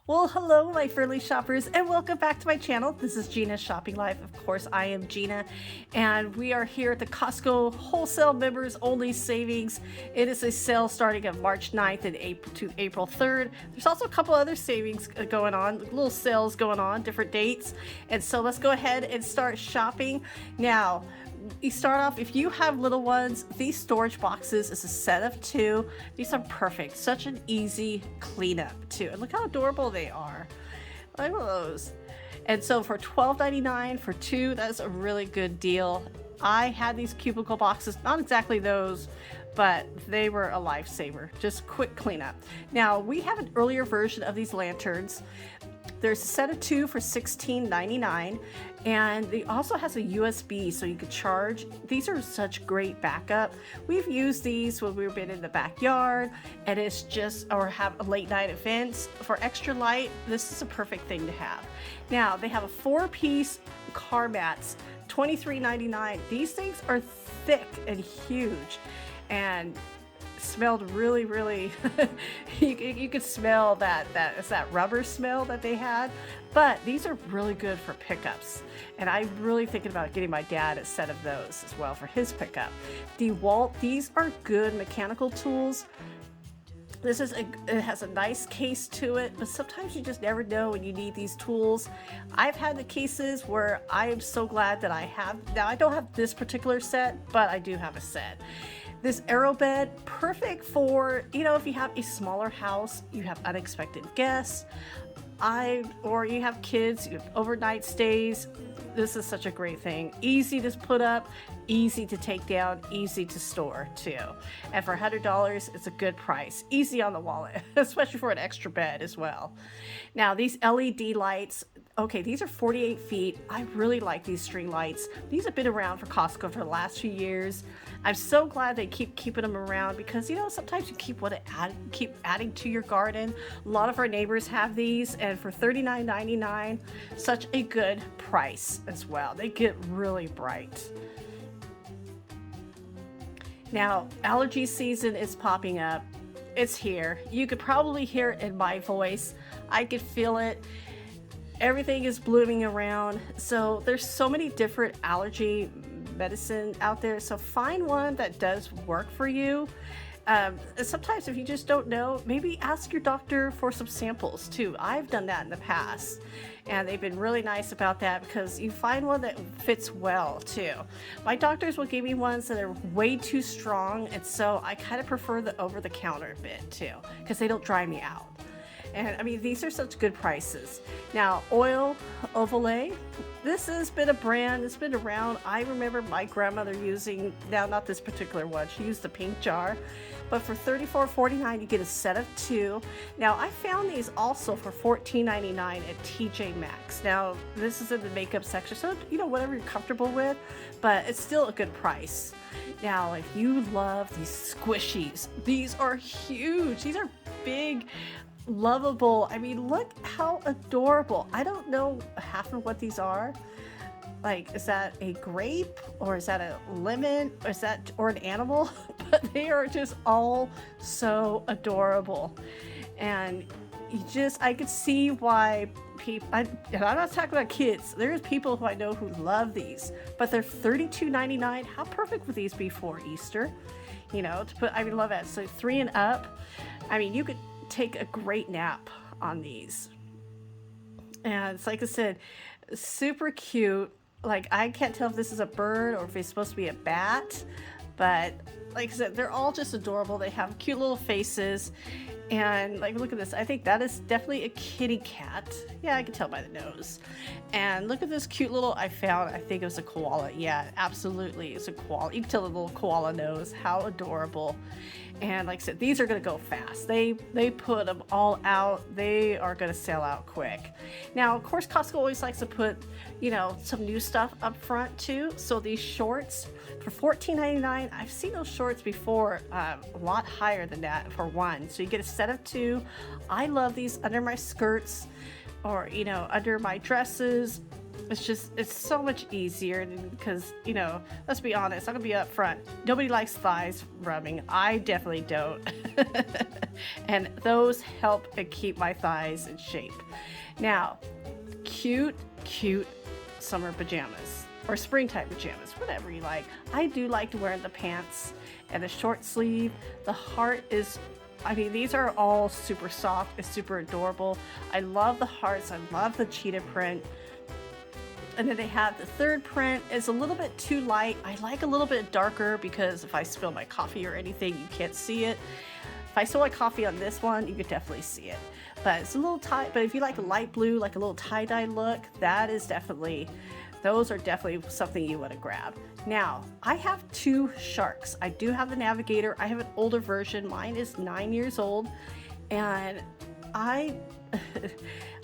Well, hello, my friendly shoppers, and welcome back to my channel. This is Gina's Shopping Life. Of course, I am Gina, and we are here at the Costco Wholesale Members Only Savings. It is a sale starting on March 9th and April 3rd. There's also a couple other savings going on, little sales going on, different dates. And so let's go ahead and start shopping. Now, you start off, if you have little ones, these storage boxes is a set of 2. These are perfect. Such an easy cleanup too. And look how adorable they are. Look at those. And so for $12.99 for 2, that's a really good deal. I had these cubicle boxes, not exactly those, but they were a lifesaver. Just quick cleanup. Now, we have an earlier version of these lanterns. There's a set of 2 for $16.99, and it also has a USB so you could charge. These are such great backup. We've used these when we've been in the backyard, and it's just, or have a late night events. For extra light, this is a perfect thing to have. Now, they have a 4-piece car mats, $23.99. These things are thick and huge, and smelled really you could smell that it's that rubber smell that they had. But these are really good for pickups, and I'm really thinking about getting my dad a set of those as well for his pickup. DeWalt, these are good mechanical tools. It has a nice case to it, but sometimes you just never know when you need these tools. I've had the cases where I am so glad that I have. Now, I don't have this particular set, but I do have a set. This Aero Bed, perfect for, if you have a smaller house, you have unexpected guests, or you have kids, you have overnight stays. This is such a great thing. Easy to put up, easy to take down, easy to store too. And for $100, it's a good price. Easy on the wallet, especially for an extra bed as well. Now, these LED lights, okay, these are 48 feet. I really like these string lights. These have been around for Costco for the last few years. I'm so glad they keep keeping them around because, sometimes you keep adding to your garden. A lot of our neighbors have these, and for $39.99, such a good price as well. They get really bright. Now, allergy season is popping up. It's here. You could probably hear it in my voice. I could feel it. Everything is blooming around. So there's so many different allergy medicine out there. So find one that does work for you. Sometimes if you just don't know, maybe ask your doctor for some samples too. I've done that in the past, and they've been really nice about that because you find one that fits well too. My doctors will give me ones that are way too strong, and so I kind of prefer the over-the-counter bit too because they don't dry me out. And I mean, these are such good prices. Now, Oil Ovale, this has been a brand that's been around. I remember my grandmother using, now not this particular one, she used the pink jar, but for $34.49 you get a set of 2. Now, I found these also for $14.99 at TJ Maxx. Now, this is in the makeup section, so whatever you're comfortable with, but it's still a good price. Now, if you love these squishies, these are huge. These are big, lovable. I mean, look how adorable. I don't know half of what these are. Like, is that a grape, or is that a lemon, or an animal? But they are just all so adorable. And I could see why people, and I'm not talking about kids, there's people who I know who love these, but they're $32.99. How perfect would these be for Easter? To put, I love that. So 3 and up, I mean, you could take a great nap on these. And it's like I said, super cute. Like, I can't tell if this is a bird or if it's supposed to be a bat, but like I said, they're all just adorable. They have cute little faces, and like, look at this. I think that is definitely a kitty cat. Yeah, I can tell by the nose. And look at this cute little, I think it was a koala. Yeah, absolutely, it's a koala. You can tell the little koala nose. How adorable. And like I said, these are going to go fast. They put them all out. They are going to sell out quick. Now, of course, Costco always likes to put, some new stuff up front too. So these shorts for $14.99, I've seen those shorts before, a lot higher than that for 1. So you get a set of 2. I love these under my skirts, or, under my dresses. it's so much easier because, let's be honest, I'm gonna be up front. Nobody likes thighs rubbing. I definitely don't. And those help keep my thighs in shape. Now, cute summer pajamas or springtime pajamas, whatever you like. I do like to wear the pants and the short sleeve. The heart is, these are all super soft. It's super adorable. I love the hearts. I love the cheetah print. And then they have the third print. It's a little bit too light. I like a little bit darker because if I spill my coffee or anything, you can't see it. If I spill my coffee on this one, you could definitely see it. But it's a little tight. But if you like a light blue, like a little tie-dye look, those are definitely something you want to grab. Now, I have two Sharks. I do have the Navigator. I have an older version. Mine is 9 years old, and I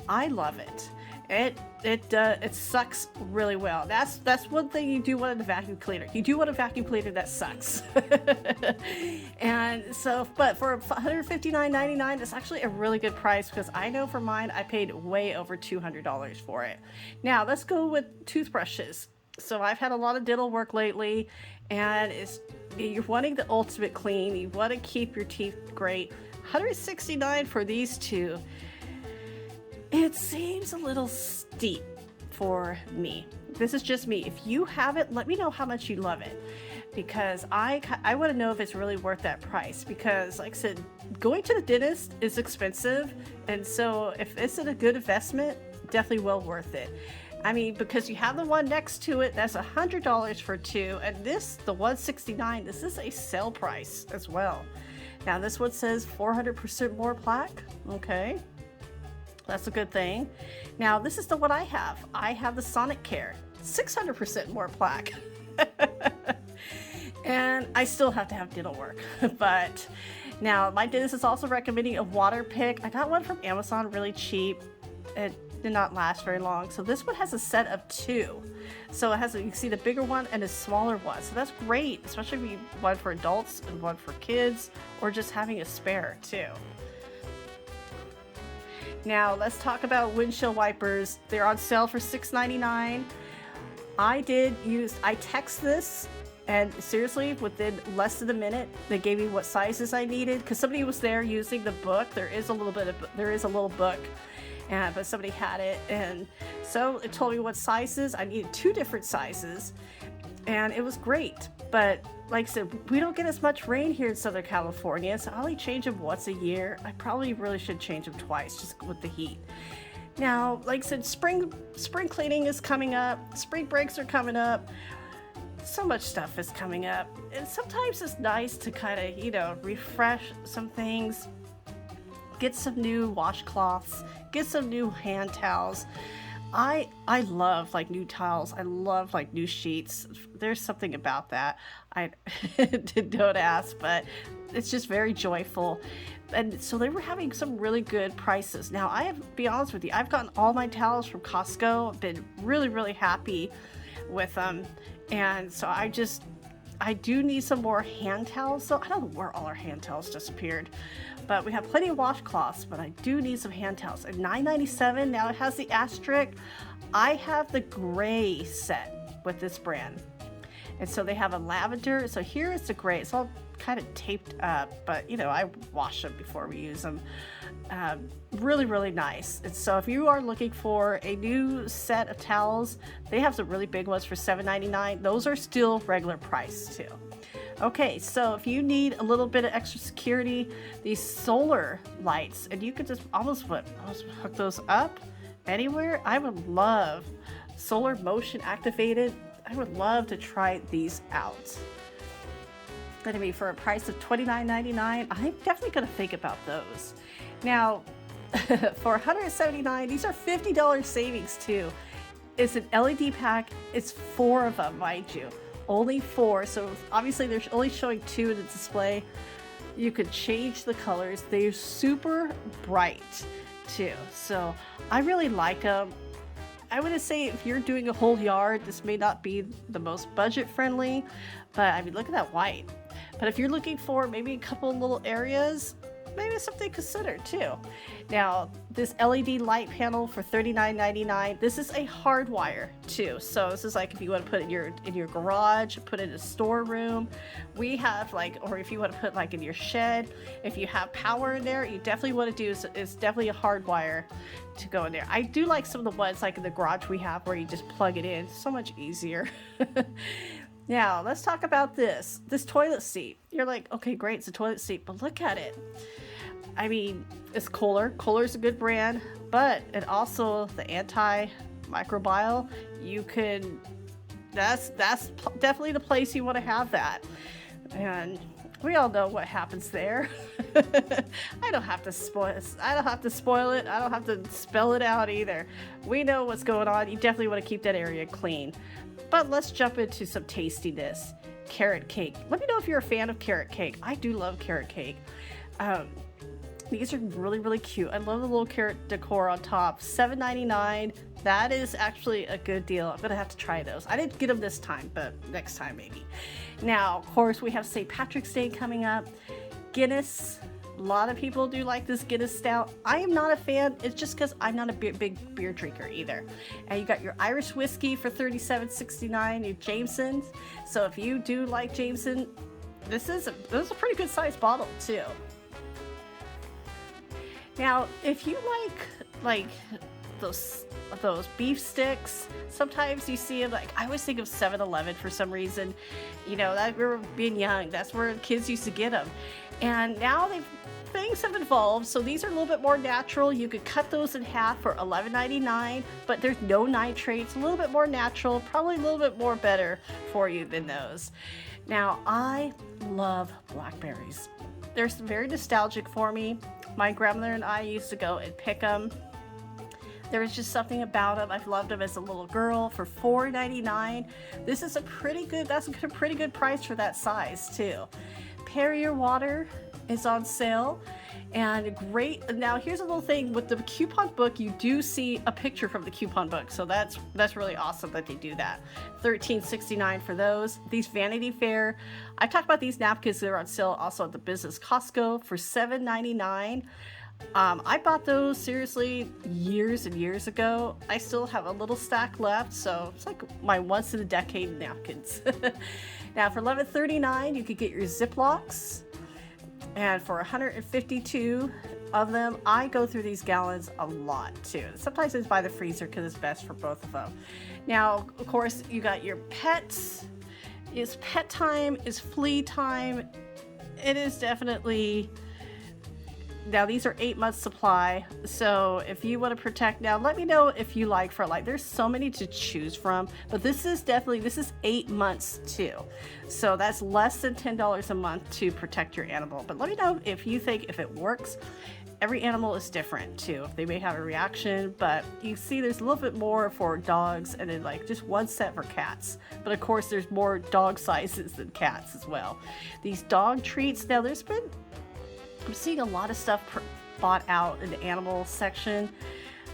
love it. It sucks really well. That's one thing you do want in a vacuum cleaner. You do want a vacuum cleaner that sucks. And so, but for $159.99, it's actually a really good price because I know for mine, I paid way over $200 for it. Now, let's go with toothbrushes. So I've had a lot of dental work lately, and you're wanting the ultimate clean. You want to keep your teeth great. $169 for these two. It seems a little steep for me. This is just me. If you have it, let me know how much you love it, because I want to know if it's really worth that price, because like I said, going to the dentist is expensive, and so if it's a good investment, definitely well worth it. Because you have the one next to it, that's $100 for two, and the $169, this is a sale price as well. Now this one says 400% more plaque. Okay. That's a good thing. Now, this is the one I have. I have the Sonic Care, 600% more plaque. And I still have to have dental work. But now, my dentist is also recommending a water pick. I got one from Amazon really cheap. It did not last very long. So this one has a set of two. So you can see the bigger one and a smaller one. So that's great, especially if you want one for adults and one for kids, or just having a spare too. Now, let's talk about windshield wipers. They're on sale for $6.99. I text this, and seriously, within less than a minute, they gave me what sizes I needed, because somebody was there using the book. There is a little book, but somebody had it, and so it told me what sizes. I needed 2 different sizes, and it was great. But like I said, we don't get as much rain here in Southern California, so I only change them once a year. I probably really should change them twice just with the heat. Now, like I said, spring cleaning is coming up. Spring breaks are coming up. So much stuff is coming up. And sometimes it's nice to kind of, refresh some things. Get some new washcloths. Get some new hand towels. I love new towels. I love new sheets. There's something about that. I don't ask, but it's just very joyful. And so they were having some really good prices. Now, I have to be honest with you, I've gotten all my towels from Costco. I've been really, really happy with them. And so I do need some more hand towels. So I don't know where all our hand towels disappeared, but we have plenty of washcloths, but I do need some hand towels. At $9.97, now it has the asterisk. I have the gray set with this brand. And so they have a lavender. So here is the gray. It's all kind of taped up, but I wash them before we use them. Really, really nice. And so if you are looking for a new set of towels, they have some really big ones for $7.99. Those are still regular price too. Okay, so if you need a little bit of extra security, these solar lights, and you could just almost hook those up anywhere. I would love solar motion activated. I would love to try these out. Going to be for a price of $29.99. I'm definitely going to think about those. Now, for $179, these are $50 savings too. It's an LED pack. It's 4 of them, mind you. Only 4, so obviously they're only showing 2 in the display. You could change the colors. They're super bright too, so I really like them. I would say if you're doing a whole yard, this may not be the most budget friendly, but look at that white. But if you're looking for maybe a couple little areas, maybe it's something to consider too. Now, this LED light panel for $39.99. This is a hardwire too. So this is like if you want to put it in your garage, put it in a storeroom. We have like, or if you want to put like in your shed, if you have power in there, you definitely want to do is definitely a hardwire to go in there. I do like some of the ones like in the garage we have where you just plug it in. So much easier. Now, let's talk about this toilet seat. You're like, okay, great, it's a toilet seat, but look at it. I mean, it's Kohler. Kohler's a good brand, but it also the antimicrobial. You can, that's definitely the place you want to have that. And we all know what happens there. I don't have to spoil it. I don't have to spell it out either. We know what's going on. You definitely want to keep that area clean. But let's jump into some tastiness. Carrot cake. Let me know if you're a fan of carrot cake. I do love carrot cake. These are really, really cute. I love the little carrot decor on top. $7.99. That is actually a good deal. I'm going to have to try those. I didn't get them this time, but next time maybe. Now, of course, we have St. Patrick's Day coming up. Guinness. A lot of people do like this Guinness stout. I am not a fan. It's just because I'm not a big beer drinker either. And you got your Irish whiskey for $37.69. Your Jameson. So if you do like Jameson, this is a pretty good sized bottle too. Now, if you like those beef sticks, sometimes you see them, like I always think of 7-Eleven for some reason. You know, that we were being young, that's where kids used to get them. And now things have evolved, so these are a little bit more natural. You could cut those in half for $11.99, but there's no nitrates, a little bit more natural, probably a little bit more better for you than those. Now, I love blackberries. They're very nostalgic for me. My grandmother and I used to go and pick them. There was just something about them. I've loved them as a little girl for $4.99. This is a pretty good price for that size too. Perrier water is on sale and great. Now here's a little thing with the coupon book. You do see a picture from the coupon book, so that's really awesome that they do that. $13.69 for those. These Vanity Fair, I talked about these napkins. They're on sale also at the business Costco for $7.99. I bought those seriously years and years ago. I still have a little stack left, so it's like my once in a decade napkins. Now for $11.39 you could get your Ziplocs, and for 152 of them, I go through these gallons a lot too. Sometimes I just buy the freezer because it's best for both of them. Now, of course, you got your pets. It's pet time, it's flea time. It is definitely. Now these are 8 months supply, so if you want to protect, now let me know if you like there's so many to choose from, but this is 8 months too, so that's less than $10 a month to protect your animal. But let me know if you think if it works. Every animal is different too. They may have a reaction, but you see there's a little bit more for dogs and then like just one set for cats. But of course there's more dog sizes than cats as well. These dog treats, now I'm seeing a lot of stuff bought out in the animal section.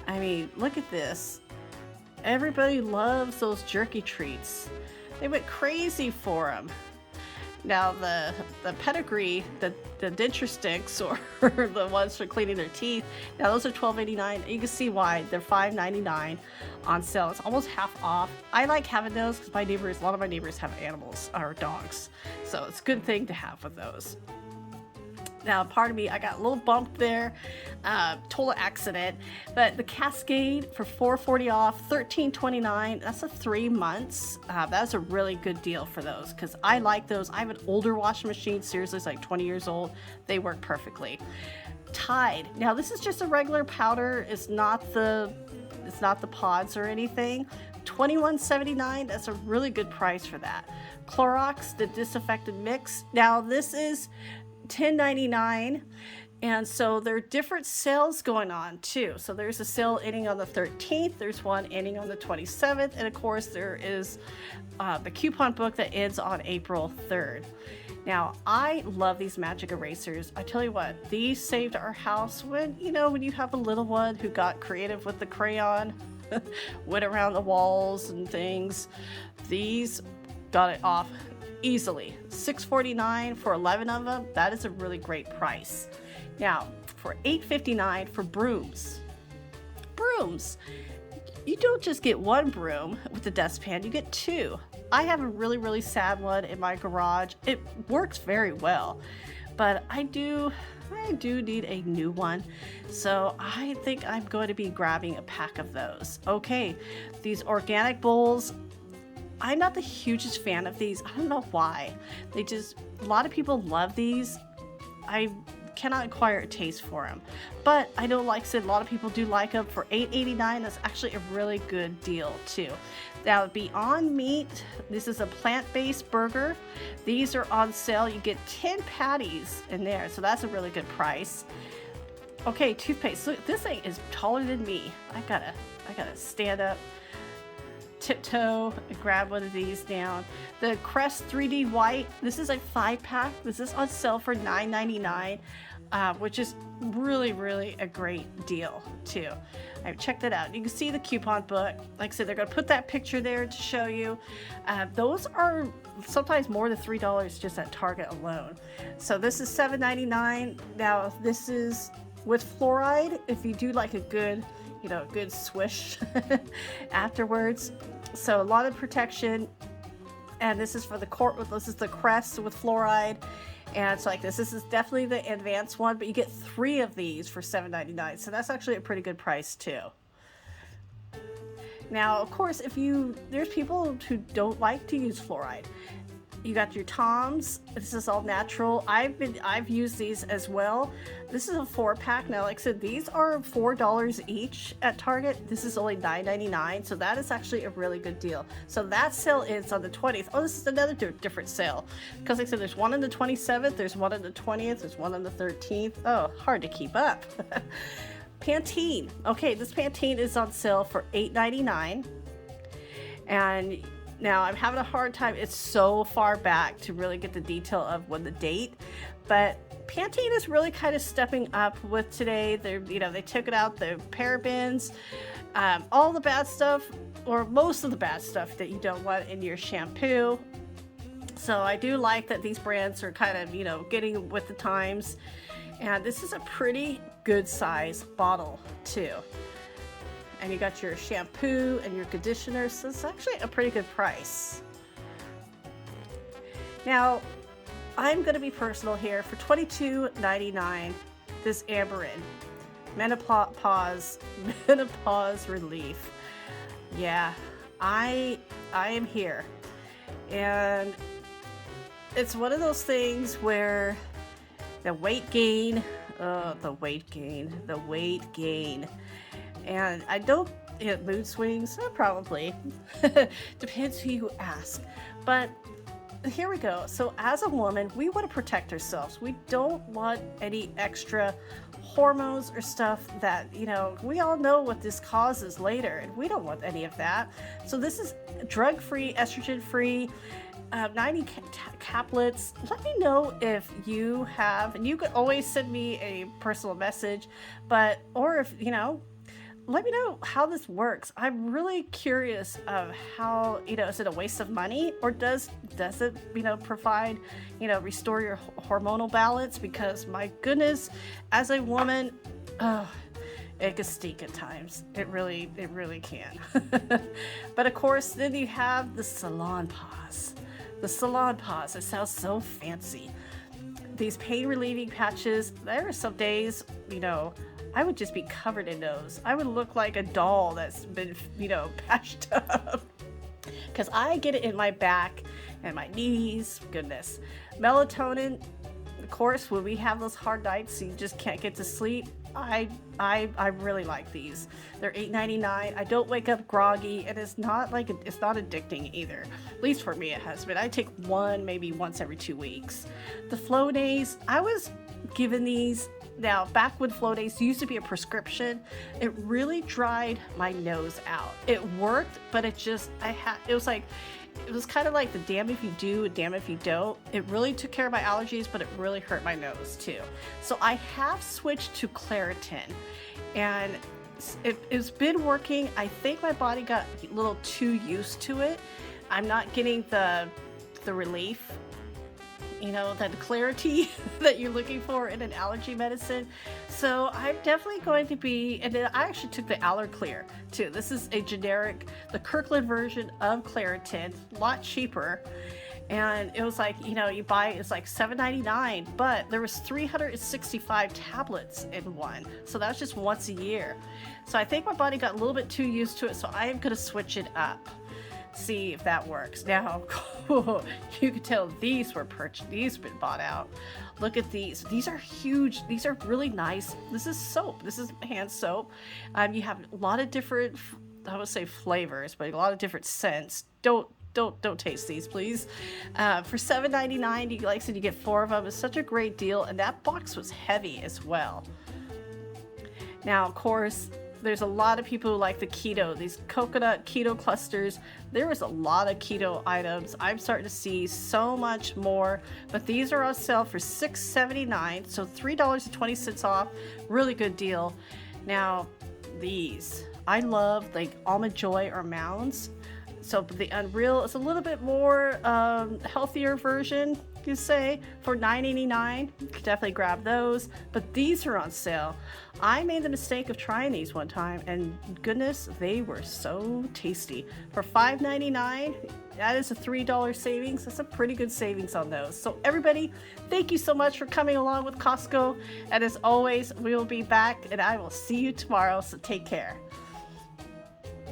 I mean, look at this. Everybody loves those jerky treats. They went crazy for them. Now the pedigree, the denture sticks, or the ones for cleaning their teeth, now those are $12.89. You can see why they're $5.99 on sale. It's almost half off. I like having those because a lot of my neighbors have animals or dogs, so it's a good thing to have with those. Now, pardon me, I got a little bump there, total accident, but the Cascade for $4.40 off, $13.29, that's a 3 months. That's a really good deal for those because I like those. I have an older washing machine, seriously, it's like 20 years old. They work perfectly. Tide, now this is just a regular powder. It's not the pods or anything. $21.79, that's a really good price for that. Clorox, the disinfectant mix, now this is $10.99, and so there are different sales going on too. So there's a sale ending on the 13th, there's one ending on the 27th, and of course there is the coupon book that ends on April 3rd. Now, I love these magic erasers. I tell you what, these saved our house when you have a little one who got creative with the crayon, went around the walls and things. These got it off easily. $6.49 for 11 of them. That is a really great price. Now, for $8.59 for brooms. Brooms. You don't just get one broom with the dustpan, you get two. I have a really, really sad one in my garage. It works very well, but I do need a new one. So I think I'm going to be grabbing a pack of those. Okay, these organic bowls. I'm not the hugest fan of these. I don't know why. A lot of people love these. I cannot acquire a taste for them. But I know, like I said, a lot of people do like them. For $8.89, that's actually a really good deal too. Now, Beyond Meat, this is a plant-based burger. These are on sale. You get 10 patties in there, so that's a really good price. Okay, toothpaste. Look, this thing is taller than me. I gotta stand up, tiptoe, and grab one of these down. The Crest 3D White, this is a 5-pack. This is on sale for $9.99, which is really, really a great deal too. I've checked it out. You can see the coupon book. Like I said, they're going to put that picture there to show you. Those are sometimes more than $3 just at Target alone. So this is $7.99. Now this is with fluoride. If you do like a good swish afterwards. So a lot of protection. And this is for this is the Crest with fluoride. And it's like this is definitely the advanced one, but you get 3 of these for $7.99. So that's actually a pretty good price too. Now, of course, there's people who don't like to use fluoride. You got your Toms. This is all natural. I've used these as well. This is a 4-pack. Now, like I said, these are $4 each at Target. This is only $9.99. So that is actually a really good deal. So that sale is on the 20th. Oh, this is another different sale. Because like I said, there's one on the 27th, there's one on the 20th, there's one on the 13th. Oh, hard to keep up. Pantene. Okay, this Pantene is on sale for $8.99. And now I'm having a hard time. It's so far back to really get the detail of the date, but Pantene is really kind of stepping up with today. They took it out, the parabens, all the bad stuff, or most of the bad stuff that you don't want in your shampoo. So I do like that these brands are kind of, getting with the times. And this is a pretty good size bottle too. And you got your shampoo and your conditioner, so it's actually a pretty good price. Now, I'm going to be personal here. For $22.99, this Amberin menopause relief. Yeah, I am here. And it's one of those things where the weight gain. And I don't get mood swings, probably. Depends who you ask. But here we go. So as a woman, we want to protect ourselves. We don't want any extra hormones or stuff that, we all know what this causes later, and we don't want any of that. So this is drug-free, estrogen-free, 90 caplets. Let me know if you have, and you can always send me a personal message, or if, let me know how this works. I'm really curious of how, is it a waste of money, or does it, provide, restore your hormonal balance? Because my goodness, as a woman, it can stink at times. It really can. But of course, then you have the Salon Paws. The Salon Paws, it sounds so fancy. These pain relieving patches, there are some days, I would just be covered in those. I would look like a doll that's been, patched up. Because I get it in my back and my knees. Goodness. Melatonin, of course, when we have those hard nights, you just can't get to sleep. I really like these. They're $8.99. I don't wake up groggy, and it's not addicting either. At least for me, it has been. I take one maybe once every 2 weeks. The Flonase, I was given these. Now, back when Flonase used to be a prescription, it really dried my nose out. It worked, but it was kind of like the damn if you do, damn if you don't. It really took care of my allergies, but it really hurt my nose too. So I have switched to Claritin, and it's been working. I think my body got a little too used to it. I'm not getting the relief you know, that clarity that you're looking for in an allergy medicine. So I'm definitely going to be, and then I actually took the Allerclear too. This is a generic, the Kirkland version of Claritin, a lot cheaper. And it was like, you know, you buy it's like $7.99, but there was 365 tablets in one. So that's just once a year. So I think my body got a little bit too used to it, so I am going to switch it up. See if that works. Now, you can tell these were purchased, these been bought out. Look at these. These are huge. These are really nice. This is soap. This is hand soap. You have a lot of different, I would say flavors, but a lot of different scents. Don't taste these, please. For $7.99, you like I said, you get 4 of them. It's such a great deal, and that box was heavy as well. Now, of course, there's a lot of people who like the keto, these coconut keto clusters. There was a lot of keto items. I'm starting to see so much more, but these are on sale for $6.79, so $3.20 off. Really good deal. Now, these, I love like Almond Joy or Mounds. So the Unreal is a little bit more healthier version, you say, for $9.89. You can definitely grab those, but these are on sale. I made the mistake of trying these one time, and goodness, they were so tasty. For $5.99, that is a $3 savings. That's a pretty good savings on those. So everybody, thank you so much for coming along with Costco. And as always, we will be back, and I will see you tomorrow, so take care.